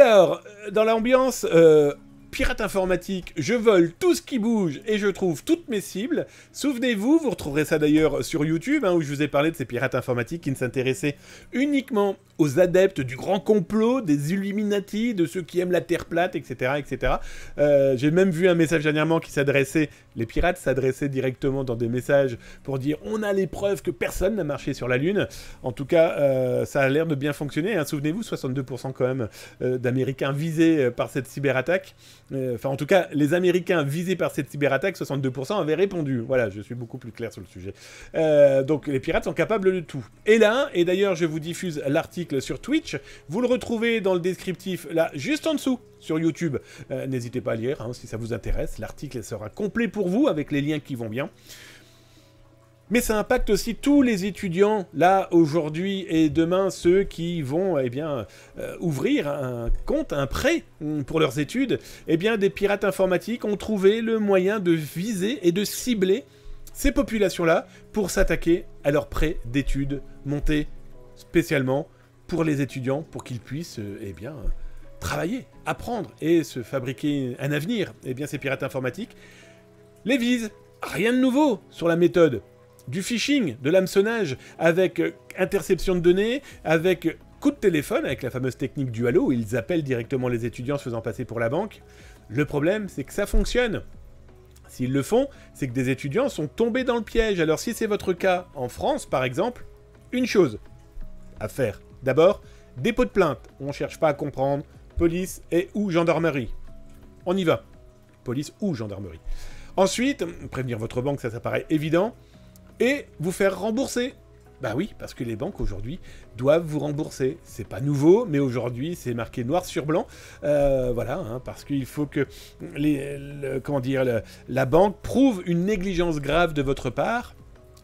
Alors, dans l'ambiance pirate informatique, je vole tout ce qui bouge et je trouve toutes mes cibles. Souvenez-vous, vous retrouverez ça d'ailleurs sur YouTube, où je vous ai parlé de ces pirates informatiques qui ne s'intéressaient uniquement aux adeptes du grand complot, des Illuminati, de ceux qui aiment la Terre plate, etc. etc. J'ai même vu un message dernièrement qui s'adressait, les pirates s'adressaient directement dans des messages pour dire « On a les preuves que personne n'a marché sur la Lune ». En tout cas, ça a l'air de bien fonctionner. Souvenez-vous, 62% quand même d'Américains visés par cette cyberattaque. Enfin, en tout cas, les Américains visés par cette cyberattaque, 62% avaient répondu. Voilà, je suis beaucoup plus clair sur le sujet. Donc, les pirates sont capables de tout. Et là, et d'ailleurs, je vous diffuse l'article sur Twitch. Vous le retrouvez dans le descriptif, là, juste en dessous, sur YouTube. N'hésitez pas à lire, si ça vous intéresse. L'article sera complet pour vous, avec les liens qui vont bien. Mais ça impacte aussi tous les étudiants, là, aujourd'hui et demain, ceux qui vont, ouvrir un compte, un prêt pour leurs études. Eh bien, des pirates informatiques ont trouvé le moyen de viser et de cibler ces populations-là pour s'attaquer à leurs prêts d'études montés spécialement pour les étudiants, pour qu'ils puissent, travailler, apprendre et se fabriquer un avenir. Eh bien, ces pirates informatiques les visent. Rien de nouveau sur la méthode. Du phishing, de l'hameçonnage, avec interception de données, avec coup de téléphone, avec la fameuse technique du halo, où ils appellent directement les étudiants se faisant passer pour la banque. Le problème, c'est que ça fonctionne. S'ils le font, c'est que des étudiants sont tombés dans le piège. Alors si c'est votre cas en France, par exemple, une chose à faire. D'abord, dépôt de plainte. On ne cherche pas à comprendre. Police et ou gendarmerie. On y va. Police ou gendarmerie. Ensuite, prévenir votre banque, ça paraît évident. Et vous faire rembourser. Bah oui, parce que les banques aujourd'hui doivent vous rembourser. C'est pas nouveau, mais aujourd'hui c'est marqué noir sur blanc. Parce qu'il faut que la banque prouve une négligence grave de votre part.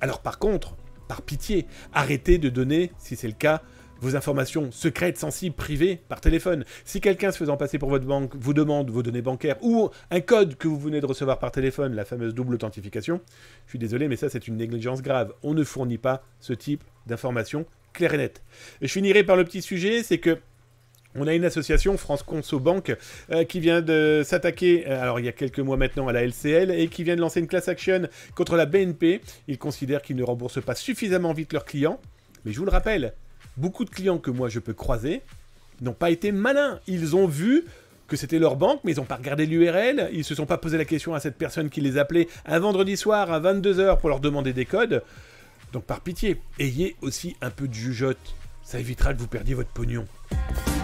Alors par contre, par pitié, arrêtez de donner, si c'est le cas, vos informations secrètes, sensibles, privées, par téléphone. Si quelqu'un se faisant passer pour votre banque vous demande vos données bancaires ou un code que vous venez de recevoir par téléphone, la fameuse double authentification, je suis désolé, mais ça c'est une négligence grave. On ne fournit pas ce type d'informations claires et nettes. Et je finirai par le petit sujet, c'est que on a une association, France Conso Banque, qui vient de s'attaquer, alors il y a quelques mois maintenant, à la LCL, et qui vient de lancer une class action contre la BNP. Ils considèrent qu'ils ne remboursent pas suffisamment vite leurs clients. Mais je vous le rappelle, beaucoup de clients que moi je peux croiser n'ont pas été malins. Ils ont vu que c'était leur banque, mais ils n'ont pas regardé l'URL. Ils ne se sont pas posé la question à cette personne qui les appelait un vendredi soir à 22 h pour leur demander des codes. Donc par pitié, ayez aussi un peu de jugeote. Ça évitera que vous perdiez votre pognon.